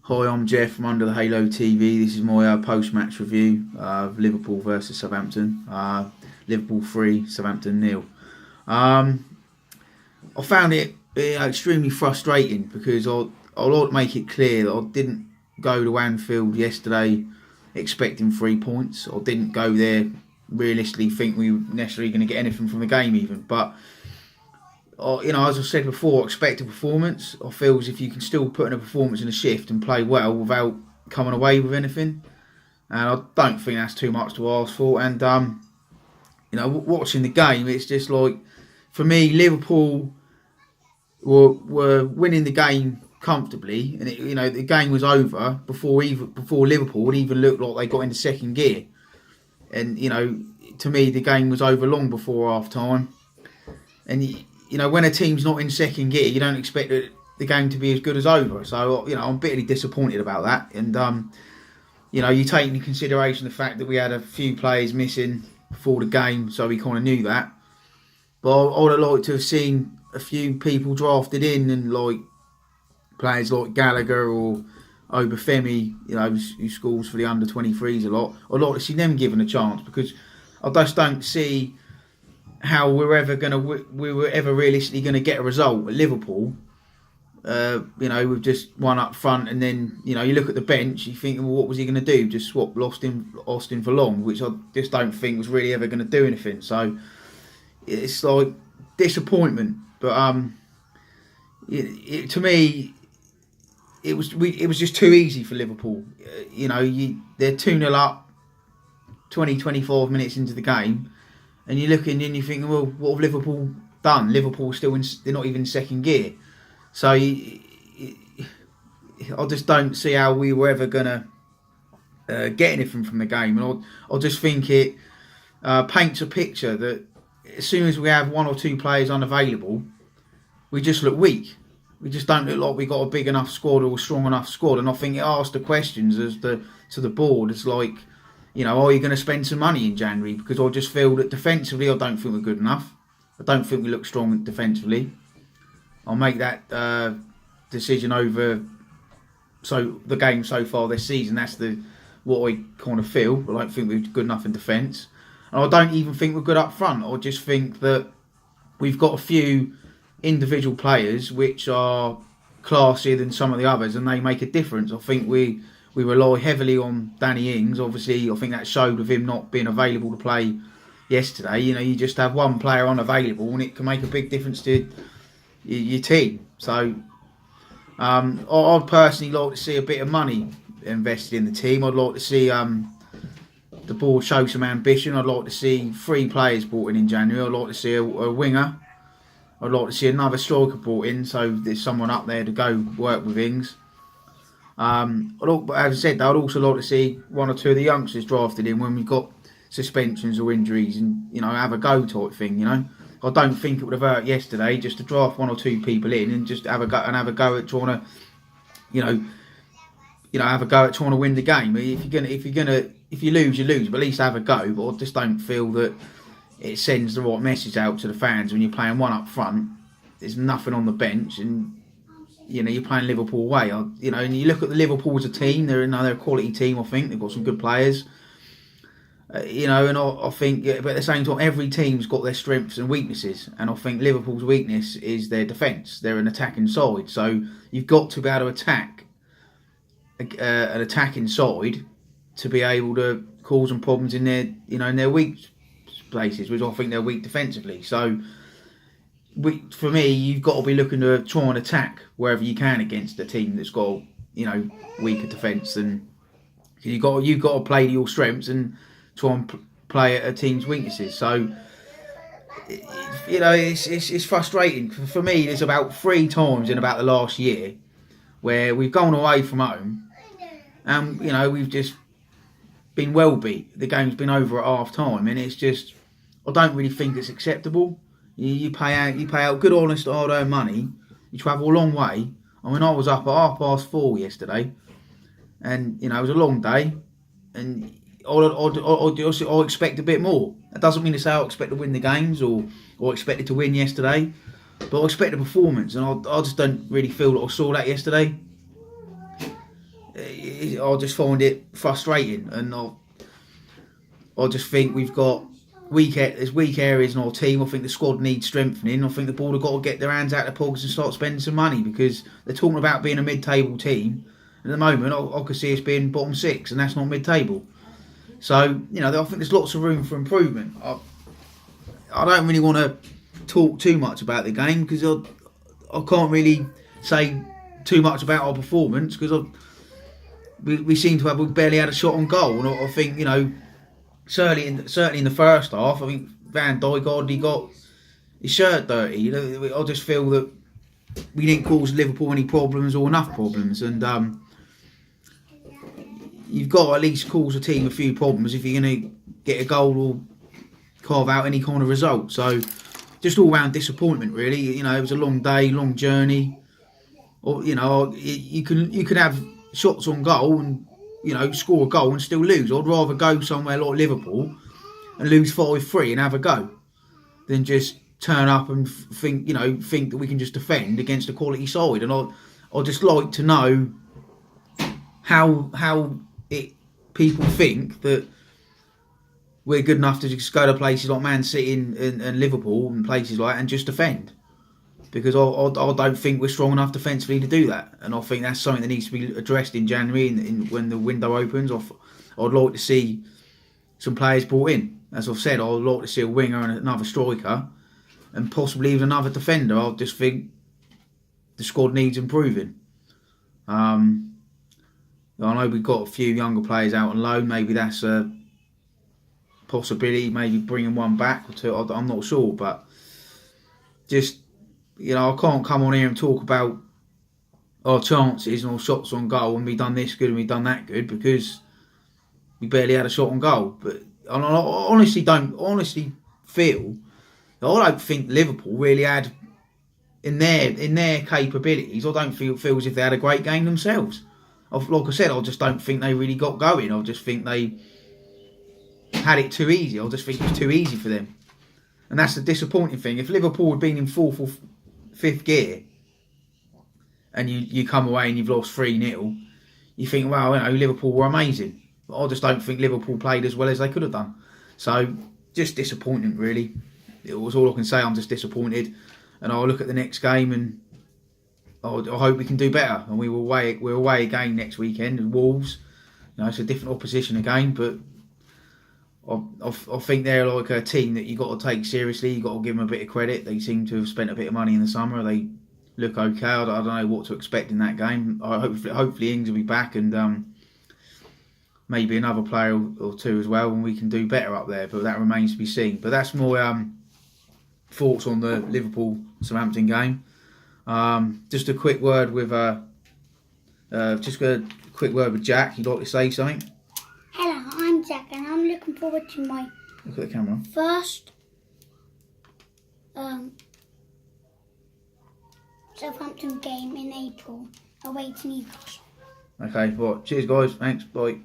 Hi, I'm Geoff from Under the Halo TV. This is my post-match review of Liverpool versus Southampton. Liverpool 3, Southampton 0. I found it extremely frustrating because I'd like to make it clear that I didn't go to Anfield yesterday expecting 3 points. I didn't go there realistically think we were necessarily going to get anything from the game even. But as I said before, expect a performance. I feel as if you can still put in a performance in a shift and play well without coming away with anything. And I don't think that's too much to ask for. And, watching the game, it's just like, for me, Liverpool were winning the game comfortably. And, the game was over before Liverpool would even look like they got into second gear. And, to me, the game was over long before half-time. And, when a team's not in second gear, you don't expect the game to be as good as over. So, I'm bitterly disappointed about that. And, you take into consideration the fact that we had a few players missing before the game, so we kind of knew that. But I would have liked to have seen a few people drafted in, and like players like Gallagher or Obafemi, who scores for the under-23s a lot. I'd like to see them given a chance, because I just don't see how we were ever realistically going to get a result at Liverpool. With just one up front, and then you look at the bench, you think, well, what was he going to do? Just swap Austin for Long, which I just don't think was really ever going to do anything. So it's like disappointment. But to me, it was just too easy for Liverpool. They're 2-0 up, 20-25 minutes into the game. And you're looking and you're thinking, well, what have Liverpool done? Liverpool they're not even in second gear. So I just don't see how we were ever going to get anything from the game. And I just think it paints a picture that as soon as we have one or two players unavailable, we just look weak. We just don't look like we got a big enough squad or a strong enough squad. And I think it asks the questions to the board. It's like, are you going to spend some money in January? Because I just feel that defensively, I don't think we're good enough. I don't think we look strong defensively. I'll make that decision over the game so far this season. That's what I kind of feel. I don't think we're good enough in defence. And I don't even think we're good up front. I just think that we've got a few individual players which are classier than some of the others, and they make a difference. I think we rely heavily on Danny Ings. Obviously, I think that showed with him not being available to play yesterday. You just have one player unavailable and it can make a big difference to your team. So I'd personally like to see a bit of money invested in the team. I'd like to see the board show some ambition. I'd like to see 3 players brought in January. I'd like to see a winger. I'd like to see another striker brought in, so there's someone up there to go work with Ings. As I said, I'd also like to see 1 or 2 of the youngsters drafted in when we've got suspensions or injuries, and have a go type thing. I don't think it would have hurt yesterday just to draft 1 or 2 people in and just have a go at trying to, have a go at trying to win the game. If you lose, you lose, but at least have a go. But I just don't feel that it sends the right message out to the fans when you're playing one up front. There's nothing on the bench, and you're playing Liverpool away. And you look at the Liverpool as a team. They're a quality team. I think they've got some good players. And I think, but at the same time, every team's got their strengths and weaknesses. And I think Liverpool's weakness is their defence. They're an attacking side, so you've got to be able to attack an attacking side to be able to cause them problems in their, in their weak places, which I think they're weak defensively. So, for me, you've got to be looking to try and attack wherever you can against a team that's got, weaker defence. And you've got to play to your strengths and try and play at a team's weaknesses. So, it's frustrating. For me, there's about 3 times in about the last year where we've gone away from home and, we've just been well beat. The game's been over at half time, and it's just, I don't really think it's acceptable. You pay out good, honest, hard-earned money. You travel a long way. I mean, I was up at 4:30 yesterday, and it was a long day, and I expect a bit more. That doesn't mean to say I expect to win the games or expected to win yesterday, but I expect a performance, and I just don't really feel that I saw that yesterday. I just find it frustrating, and I just think we've got there's weak areas in our team. I think the squad needs strengthening. I think the board have got to get their hands out of their pockets and start spending some money, because they're talking about being a mid-table team. At the moment, I could see us being bottom 6, and that's not mid-table. So, I think there's lots of room for improvement. I don't really want to talk too much about the game, because I can't really say too much about our performance, because we seem to we've barely had a shot on goal, and I think certainly in the first half, I think Van Dijk hardly got his shirt dirty. I just feel that we didn't cause Liverpool any problems or enough problems, and you've got to at least cause a team a few problems if you're going to get a goal or carve out any kind of result. So just all round disappointment, really. It was a long day, long journey. Or you could have shots on goal and score a goal and still lose. I'd rather go somewhere like Liverpool and lose 5-3 and have a go than just turn up and think that we can just defend against a quality side. And I'd just like to know how people think that we're good enough to just go to places like Man City and Liverpool and places like that and just defend. Because I don't think we're strong enough defensively to do that, and I think that's something that needs to be addressed in January when the window opens. I'd like to see some players brought in. As I've said, I'd like to see a winger and another striker, and possibly even another defender. I just think the squad needs improving. I know we've got a few younger players out on loan. Maybe that's a possibility. Maybe bringing one back or two. I'm not sure, but just. I can't come on here and talk about our chances and our shots on goal and we done this good and we done that good, because we barely had a shot on goal. But I honestly feel I don't think Liverpool really had in their capabilities. I don't feel as if they had a great game themselves. Like I said, I just don't think they really got going. I just think they had it too easy. I just think it was too easy for them, and that's the disappointing thing. If Liverpool had been in 4th or 5th gear, and you come away and you've lost 3-0, you think, well, Liverpool were amazing. But I just don't think Liverpool played as well as they could have done. So, just disappointing, really. It was all I can say. I'm just disappointed, and I'll look at the next game and I hope we can do better. And we're away again next weekend with Wolves. It's a different opposition again, but I think they're like a team that you've got to take seriously. You've got to give them a bit of credit. They seem to have spent a bit of money in the summer. They look okay. I don't know what to expect in that game. Hopefully Ings will be back, and maybe another player or two as well, and we can do better up there. But that remains to be seen. But that's my thoughts on the Liverpool-Southampton game. Just a quick word with Jack. You'd like to say something? Hello, I'm Jack, and I'm looking forward to my Look at the camera. first Southampton game in April away to Newcastle. Okay, right. Cheers, guys. Thanks. Bye.